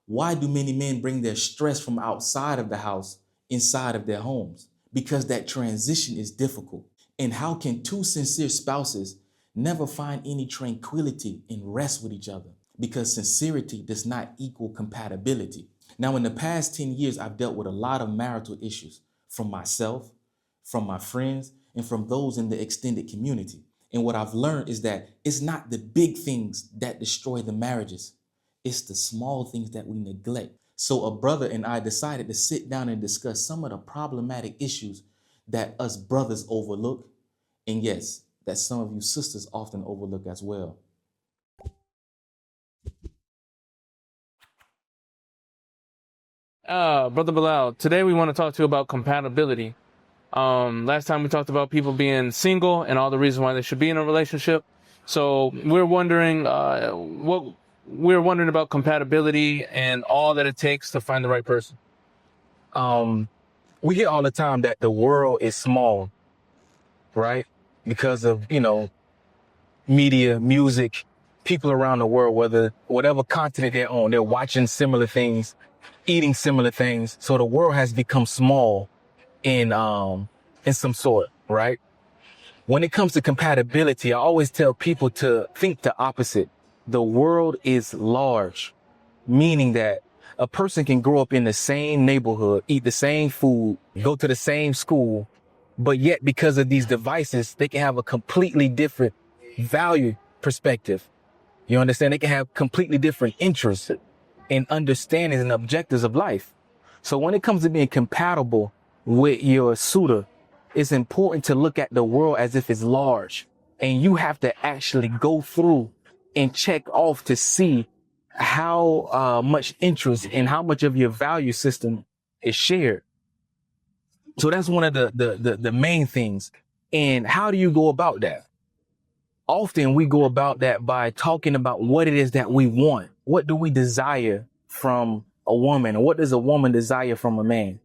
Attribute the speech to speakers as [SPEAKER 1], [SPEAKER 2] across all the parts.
[SPEAKER 1] Why do many men bring their stress from outside of the house inside of their homes? Because that transition is difficult. And how can two sincere spouses never find any tranquility and rest with each other? Because sincerity does not equal compatibility. Now, in the past 10 years, I've dealt with a lot of marital issues from myself, from my friends, and from those in the extended community. And what I've learned is that it's not the big things that destroy the marriages. It's the small things that we neglect. So a brother and I decided to sit down and discuss some of the problematic issues that us brothers overlook. And yes, that some of you sisters often overlook as well.
[SPEAKER 2] Brother Bilal, today we want to talk to you about compatibility. Last time we talked about people being single and all the reasons why they should be in a relationship. So we're wondering about compatibility and all that it takes to find the right person.
[SPEAKER 3] We hear all the time that the world is small, right? Because of, media, music, people around the world, whatever continent they're on, they're watching similar things, eating similar things. So the world has become small in some sort, right? When it comes to compatibility, I always tell people to think the opposite. The world is large, meaning that a person can grow up in the same neighborhood, eat the same food, go to the same school, but yet because of these devices, they can have a completely different value perspective. You understand? They can have completely different interests and understandings and objectives of life. So when it comes to being compatible with your suitor, it's important to look at the world as if it's large, and you have to actually go through and check off to see how much interest and how much of your value system is shared. So that's one of the main things. And how do you go about that? Often we go about that by talking about what it is that we want. What do we desire from a woman? Or what does a woman desire from a man?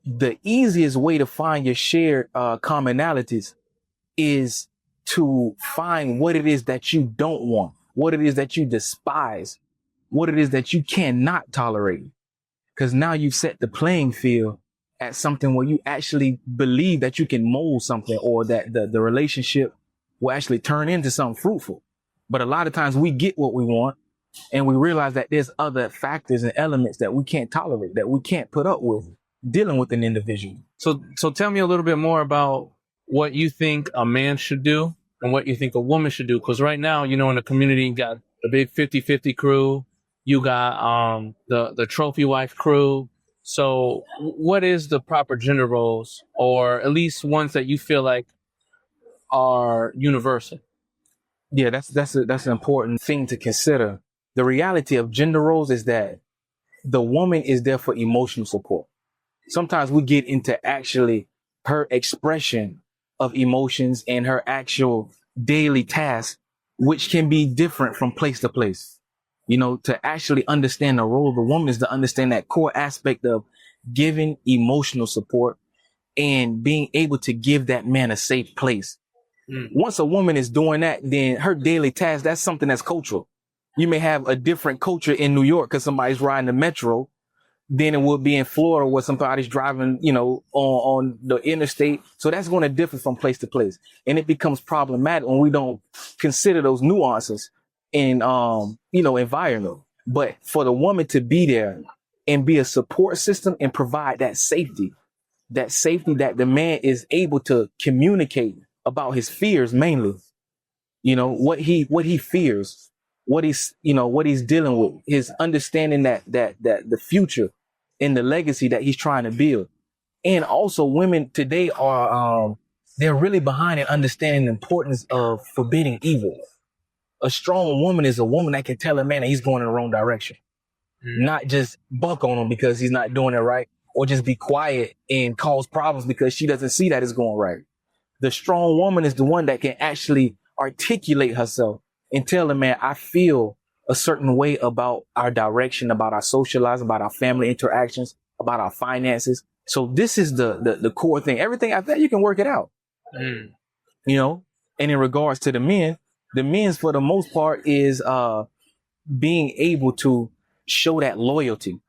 [SPEAKER 3] The easiest way to find your shared commonalities is to find what it is that you don't want, what it is that you despise, what it is that you cannot tolerate. Because now you've set the playing field at something where you actually believe that you can mold something, or that the relationship will actually turn into something fruitful. But a lot of times we get what we want and we realize that there's other factors and elements that we can't tolerate, that we can't put up with dealing with an individual.
[SPEAKER 2] So tell me a little bit more about what you think a man should do and what you think a woman should do. Because right now, in the community, you got the big 50-50 crew. You got the trophy wife crew. So what is the proper gender roles, or at least ones that you feel like are universal?
[SPEAKER 3] Yeah, that's an important thing to consider. The reality of gender roles is that the woman is there for emotional support. Sometimes we get into actually her expression of emotions and her actual daily tasks, which can be different from place to place. To actually understand the role of the woman is to understand that core aspect of giving emotional support and being able to give that man a safe place. Once a woman is doing that, then her daily task, that's something that's cultural. You may have a different culture in New York because somebody's riding the metro than it would be in Florida where somebody's driving, on the interstate. So that's going to differ from place to place. And it becomes problematic when we don't consider those nuances in, environment. But for the woman to be there and be a support system and provide that safety that the man is able to communicate about his fears, mainly, what he fears, what he's dealing with, his understanding that the future and the legacy that he's trying to build. And also women today are, they're really behind in understanding the importance of forbidding evil. A strong woman is a woman that can tell a man that he's going in the wrong direction, not just buck on him because he's not doing it right, or just be quiet and cause problems because she doesn't see that it's going right. The strong woman is the one that can actually articulate herself and tell the man, I feel a certain way about our direction, about our socializing, about our family interactions, about our finances. So this is the core thing. Everything after that, you can work it out. And in regards to the men's for the most part is being able to show that loyalty.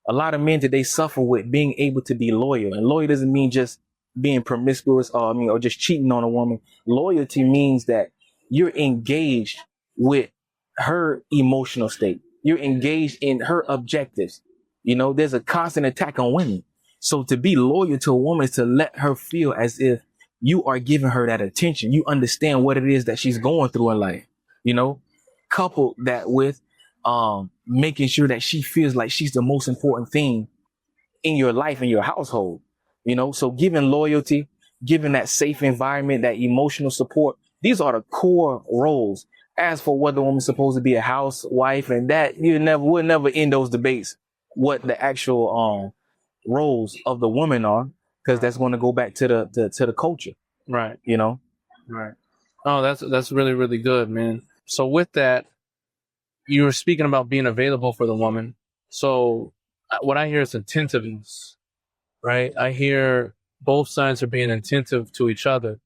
[SPEAKER 3] A lot of men today suffer with being able to be loyal. And loyal doesn't mean just being promiscuous or just cheating on a woman. Loyalty means that you're engaged with her emotional state. You're engaged in her objectives. You know, there's a constant attack on women. So to be loyal to a woman is to let her feel as if you are giving her that attention. You understand what it is that she's going through in life, you know, couple that with making sure that she feels like she's the most important thing in your life and your household, you know. So giving loyalty, giving that safe environment, that emotional support, these are the core roles. As for whether a woman's supposed to be a housewife and that, we'll never end those debates, what the actual roles of the woman are, because that's going to go back to the culture.
[SPEAKER 2] Right.
[SPEAKER 3] You know?
[SPEAKER 2] Right. Oh, that's really, really good, man. So with that, you were speaking about being available for the woman. So what I hear is attentiveness, right? I hear both sides are being attentive to each other.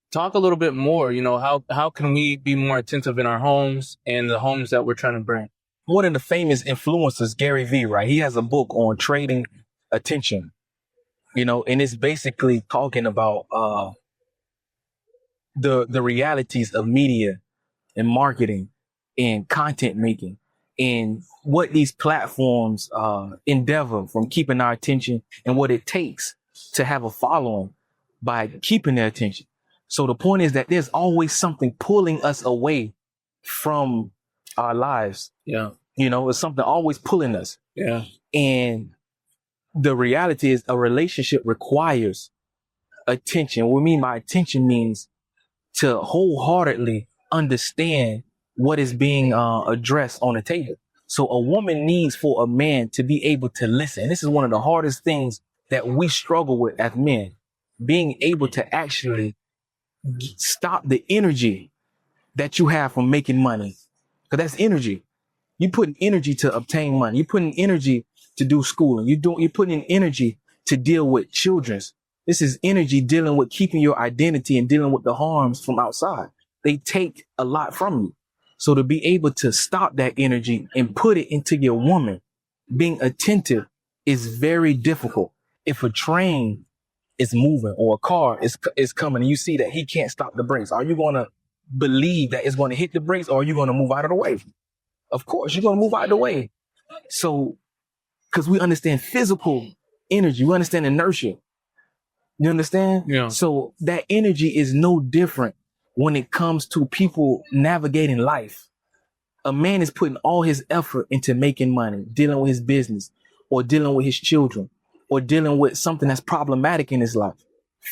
[SPEAKER 2] Talk a little bit more, you know, how can we be more attentive in our homes and the homes that we're trying to bring?
[SPEAKER 3] One of the famous influencers, Gary Vee, right? He has a book on trading attention, you know, and it's basically talking about the realities of media and marketing and content making and what these platforms endeavor from keeping our attention and what it takes to have a following by keeping their attention. So the point is that there's always something pulling us away from our lives.
[SPEAKER 2] Yeah.
[SPEAKER 3] You know, it's something always pulling us.
[SPEAKER 2] Yeah.
[SPEAKER 3] And the reality is a relationship requires attention. What we mean by attention means to wholeheartedly understand what is being addressed on the table. So a woman needs for a man to be able to listen. And this is one of the hardest things that we struggle with as men, being able to actually stop the energy that you have from making money. Because that's energy. You put in energy to obtain money. You put in energy to do schooling. You put in energy to deal with children's. This is energy dealing with keeping your identity and dealing with the harms from outside. They take a lot from you. So to be able to stop that energy and put it into your woman, being attentive is very difficult. If a train is moving or a car is coming and you see that he can't stop the brakes, are you going to believe that it's going to hit the brakes or are you going to move out of the way? Of course, you're going to move out of the way. So, because we understand physical energy, we understand inertia. You understand?
[SPEAKER 2] Yeah.
[SPEAKER 3] So that energy is no different when it comes to people navigating life. A man is putting all his effort into making money, dealing with his business or dealing with his children or dealing with something that's problematic in his life.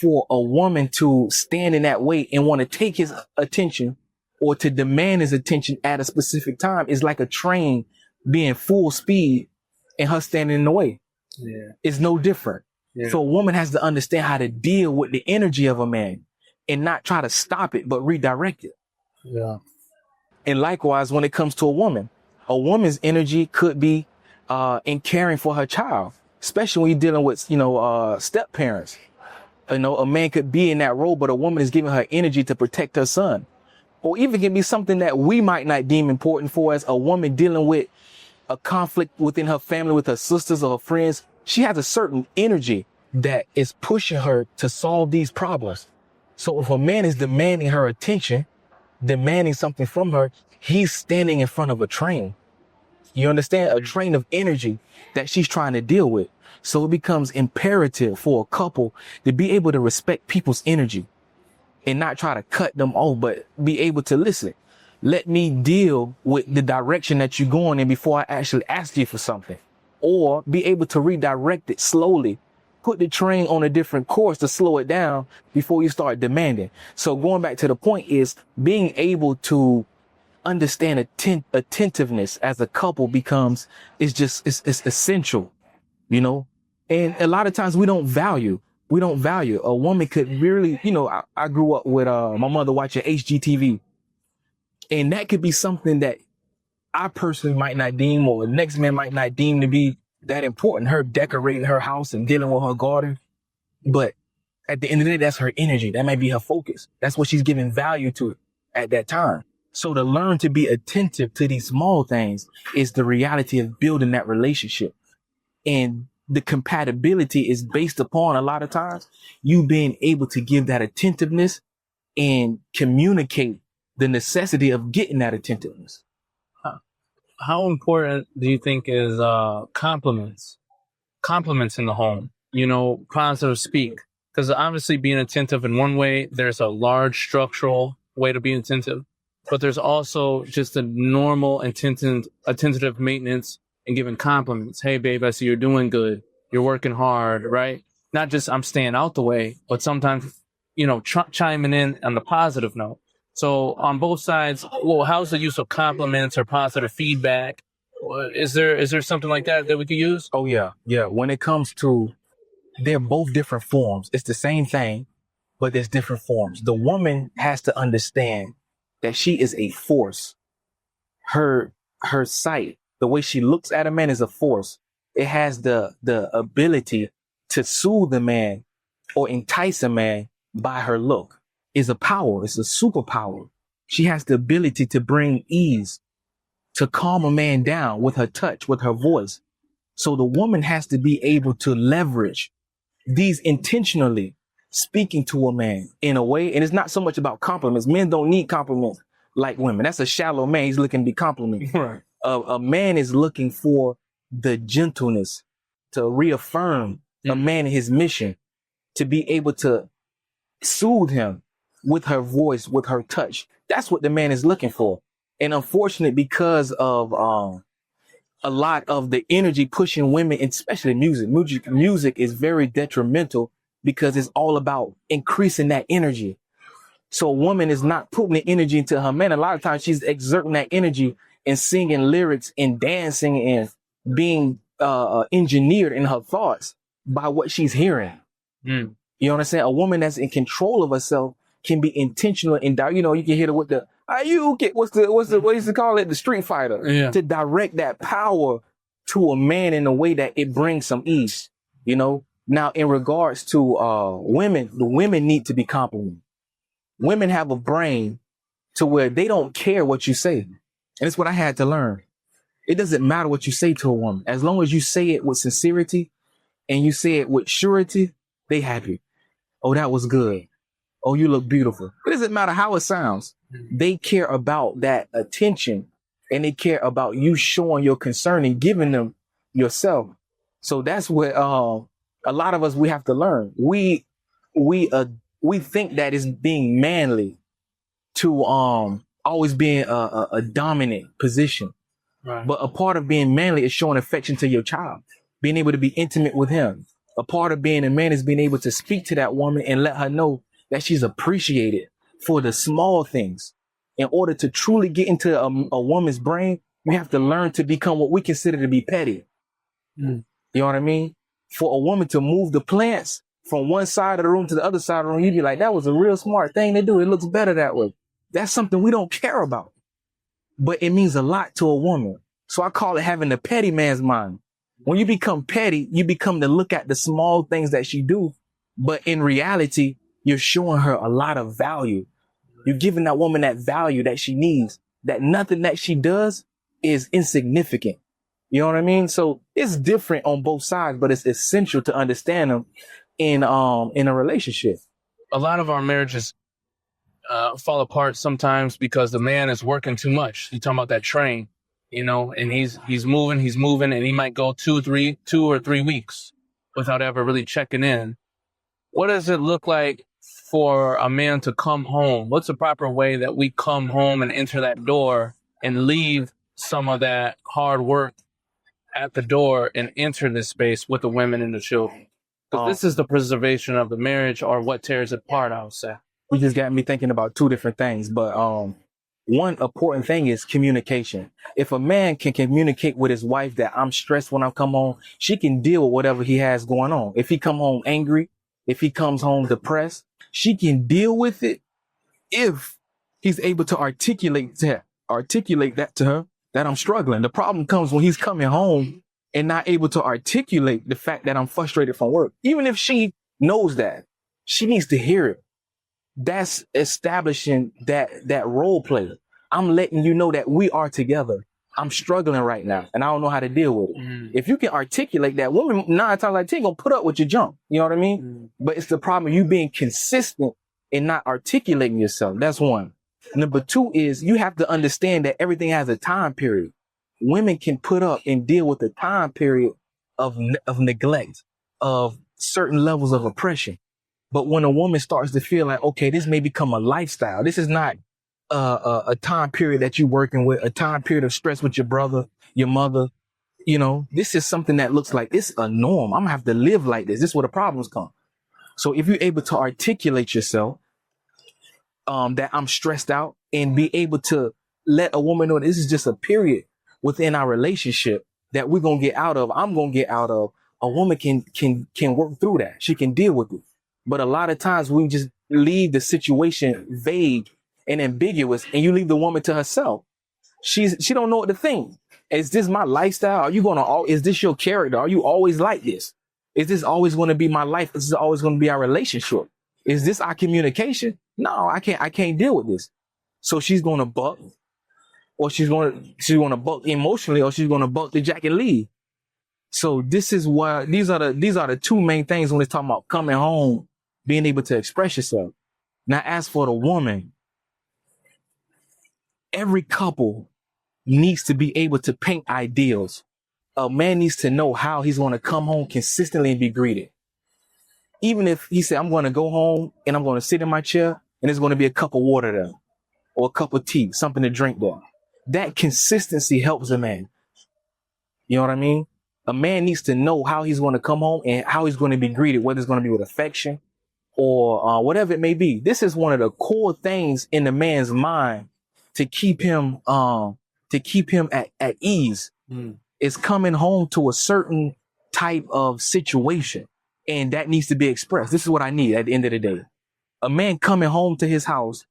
[SPEAKER 3] For a woman to stand in that way and want to take his attention or to demand his attention at a specific time is like a train being full speed and her standing in the way.
[SPEAKER 2] Yeah.
[SPEAKER 3] It's no different.
[SPEAKER 2] Yeah.
[SPEAKER 3] So a woman has to understand how to deal with the energy of a man and not try to stop it, but redirect it.
[SPEAKER 2] Yeah.
[SPEAKER 3] And likewise, when it comes to a woman's energy could be in caring for her child, especially when you're dealing with, step parents. You know, a man could be in that role, but a woman is giving her energy to protect her son. Or even can be something that we might not deem important for as a woman dealing with a conflict within her family with her sisters or her friends. She has a certain energy that is pushing her to solve these problems. So if a man is demanding her attention, demanding something from her, he's standing in front of a train. You understand? A train of energy that she's trying to deal with. So it becomes imperative for a couple to be able to respect people's energy and not try to cut them off, but be able to listen. Let me deal with the direction that you're going in before I actually ask you for something. Or be able to redirect it slowly. Put the train on a different course to slow it down before you start demanding. So going back to the point is being able to understand attentiveness as a couple it's essential, you know? And a lot of times we don't value. A woman could really, I grew up with my mother watching HGTV. And that could be something that I personally might not deem or the next man might not deem to be that important. Her decorating her house and dealing with her garden. But at the end of the day, that's her energy. That might be her focus. That's what she's giving value to at that time. So to learn to be attentive to these small things is the reality of building that relationship. And the compatibility is based upon, a lot of times, you being able to give that attentiveness and communicate the necessity of getting that attentiveness.
[SPEAKER 2] How important do you think is compliments in the home? You know, positive speak. Because obviously being attentive in one way, there's a large structural way to be attentive, but there's also just a normal attentive maintenance and giving compliments. Hey, babe, I see you're doing good. You're working hard, right? Not just I'm staying out the way, but sometimes, you know, chiming in on the positive note. So on both sides, well, how's the use of compliments or positive feedback? Is there something like that we could use?
[SPEAKER 3] Oh, yeah. Yeah. When it comes to, they're both different forms. It's the same thing, but there's different forms. The woman has to understand that she is a force. Her sight, the way she looks at a man is a force. It has the ability to soothe a man or entice a man by her look. Is a power. It's a superpower. She has the ability to bring ease, to calm a man down with her touch, with her voice. So the woman has to be able to leverage these intentionally, speaking to a man in a way. And it's not so much about compliments. Men don't need compliments like women. That's a shallow man. He's looking to be complimented.
[SPEAKER 2] Right.
[SPEAKER 3] A man is looking for the gentleness to reaffirm a man in his mission, to be able to soothe him with her voice, with her touch. That's what the man is looking for. And unfortunately, because of a lot of the energy pushing women, especially music is very detrimental because it's all about increasing that energy. So a woman is not putting the energy into her man. A lot of times she's exerting that energy and singing lyrics and dancing and being engineered in her thoughts by what she's hearing. You know what I'm saying? A woman that's in control of herself can be intentional and, you know, you can hit her with the, what is it called? The Street Fighter.
[SPEAKER 2] Yeah.
[SPEAKER 3] To direct that power to a man in a way that it brings some ease, you know? Now, in regards to women, the women need to be complimented. Women have a brain to where they don't care what you say. And it's what I had to learn. It doesn't matter what you say to a woman. As long as you say it with sincerity and you say it with surety, they happy. Oh, that was good. Oh, you look beautiful. It doesn't matter how it sounds. They care about that attention and they care about you showing your concern and giving them yourself. So that's what a lot of us, we have to learn. We think that it's being manly to always being a dominant position.
[SPEAKER 2] Right.
[SPEAKER 3] But a part of being manly is showing affection to your child, being able to be intimate with him. A part of being a man is being able to speak to that woman and let her know that she's appreciated for the small things. In order to truly get into a woman's brain, we have to learn to become what we consider to be petty. You know what I mean? For a woman to move the plants from one side of the room to the other side of the room, you'd be like, that was a real smart thing to do. It looks better that way. That's something we don't care about. But it means a lot to a woman. So I call it having the petty man's mind. When you become petty, you become to look at the small things that she do. But in reality, you're showing her a lot of value. You're giving that woman that value that she needs, that nothing that she does is insignificant. You know what I mean? So it's different on both sides, but it's essential to understand them in a relationship.
[SPEAKER 2] A lot of our marriages fall apart sometimes because the man is working too much. You talking about that train, you know, and he's moving, and he might go 2 or 3 weeks without ever really checking in. What does it look like for a man to come home? What's the proper way that we come home and enter that door and leave some of that hard work at the door and enter this space with the women and the children? Because this is the preservation of the marriage, or what tears it apart, I would say.
[SPEAKER 3] You just got me thinking about two different things. But one important thing is communication. If a man can communicate with his wife that I'm stressed when I come home, she can deal with whatever he has going on. If he come home angry, if he comes home depressed, she can deal with it if he's able to articulate that to her, that I'm struggling. The problem comes when he's coming home and not able to articulate the fact that I'm frustrated from work. Even if she knows that, she needs to hear it. That's establishing that role play. I'm letting you know that we are together. I'm struggling right now and I don't know how to deal with it. If you can articulate that, women 9 times out of 10 gonna put up with your junk. You know what I mean? But it's the problem of you being consistent and not articulating yourself. That's one. Number 2 is you have to understand that everything has a time period. Women can put up and deal with the time period of neglect, of certain levels of oppression. But when a woman starts to feel like, okay, this may become a lifestyle. This is not a time period that you're working with, a time period of stress with your brother, your mother. You know, this is something that looks like it's a norm. I'm gonna have to live like this. This is where the problems come. So if you're able to articulate yourself, that I'm stressed out, and be able to let a woman know this is just a period within our relationship that we're gonna get out of, I'm gonna get out of. A woman can work through that. She can deal with it. But a lot of times we just leave the situation vague and ambiguous, and you leave the woman to herself. She don't know what to think. Is this my lifestyle? Are you is this your character? Are you always like this? Is this always going to be my life? Is this always going to be our relationship? Is this our communication? No, I can't deal with this. So she's going to buck, or she's going to buck emotionally, or she's going to buck the jack and leave. So this is why these are the 2 main things when it's talking about coming home, being able to express yourself. Now, as for the woman, every couple needs to be able to paint ideals. A man needs to know how he's going to come home consistently and be greeted. Even if he said, I'm going to go home and I'm going to sit in my chair and there's going to be a cup of water there or a cup of tea, something to drink there. That consistency helps a man. You know what I mean? A man needs to know how he's going to come home and how he's going to be greeted, whether it's going to be with affection or whatever it may be. This is one of the core things in the man's mind to keep him at ease. Is coming home to a certain type of situation, and that needs to be expressed. This is what I need at the end of the day. A man coming home to his house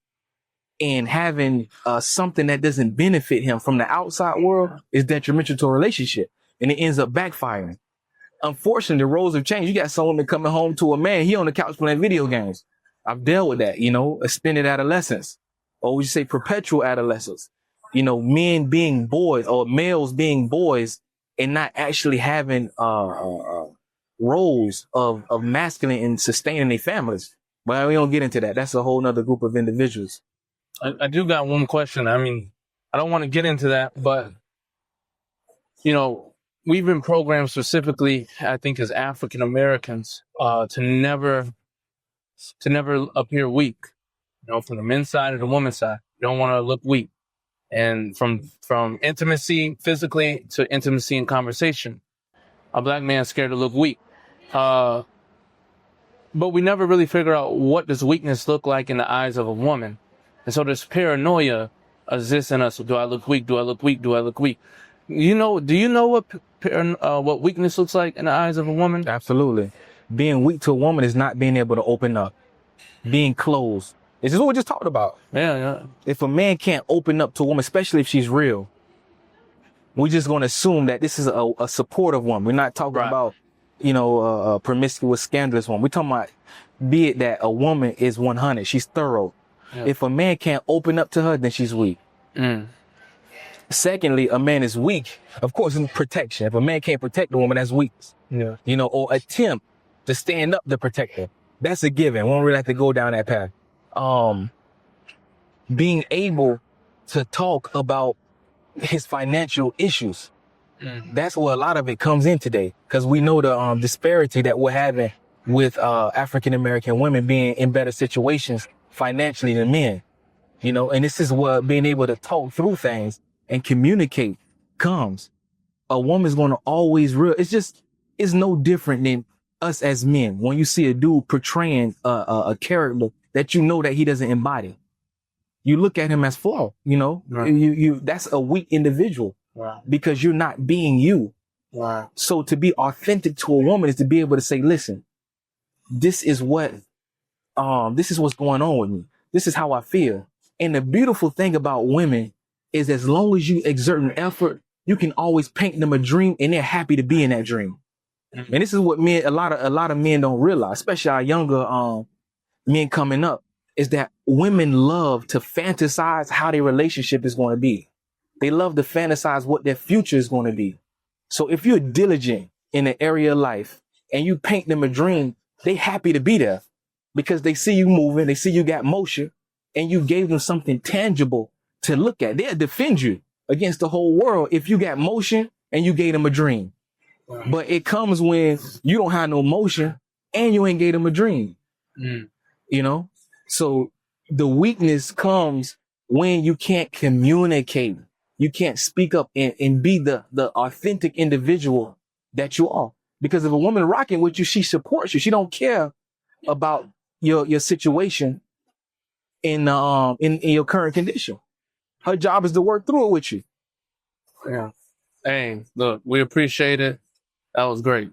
[SPEAKER 3] and having something that doesn't benefit him from the outside world is detrimental to a relationship, and it ends up backfiring. Unfortunately, the roles have changed. You got some women coming home to a man, he on the couch playing video games. I've dealt with that, extended adolescence, or we say perpetual adolescence. Men being boys or males being boys and not actually having roles of masculine and sustaining their families. But we don't get into that. That's a whole nother group of individuals.
[SPEAKER 2] I do got one question. I mean, I don't want to get into that, but, we've been programmed specifically, I think, as African Americans, to never appear weak, from the men's side or the women's side. You don't want to look weak. And from intimacy physically to intimacy in conversation, a black man's scared to look weak. But we never really figure out what does weakness look like in the eyes of a woman. And so this paranoia exists in us. Do I look weak? Do I look weak? Do I look weak? Do you know what weakness looks like in the eyes of a woman?
[SPEAKER 3] Absolutely. Being weak to a woman is not being able to open up, being closed. This is what we just talked about.
[SPEAKER 2] Yeah.
[SPEAKER 3] If a man can't open up to a woman, especially if she's real, we're just going to assume that this is a supportive woman. We're not talking about, a promiscuous, scandalous woman. We're talking about, be it that a woman is 100, she's thorough. Yeah. If a man can't open up to her, then she's weak. Secondly, a man is weak, of course, in protection. If a man can't protect a woman, that's weak.
[SPEAKER 2] Yeah.
[SPEAKER 3] Or attempt to stand up to protect her. That's a given. We don't really have to go down that path. Being able to talk about his financial issues. That's where a lot of it comes in today, because we know the disparity that we're having with African-American women being in better situations financially than men, and this is where being able to talk through things and communicate comes. A woman's going to always it's no different than us as men. When you see a dude portraying a character that that he doesn't embody, you look at him as flawed, right. That's a weak individual, right. Because you're not being you. Right. So to be authentic to a woman is to be able to say, listen, this is what's going on with me. This is how I feel. And the beautiful thing about women is as long as you exert an effort, you can always paint them a dream and they're happy to be in that dream. Mm-hmm. And this is what a lot of men don't realize, especially our younger men coming up. is that women love to fantasize how their relationship is going to be. They love to fantasize what their future is going to be. So if you're diligent in an area of life and you paint them a dream, they happy to be there because they see you moving, they see you got motion, and you gave them something tangible to look at. They'll defend you against the whole world if you got motion and you gave them a dream. But it comes when you don't have no motion and you ain't gave them a dream. You know? So the weakness comes when you can't communicate. You can't speak up and be the authentic individual that you are. Because if a woman rocking with you, she supports you. She don't care about your situation in your current condition. Her job is to work through it with you.
[SPEAKER 2] Yeah. Hey, look, we appreciate it. That was great.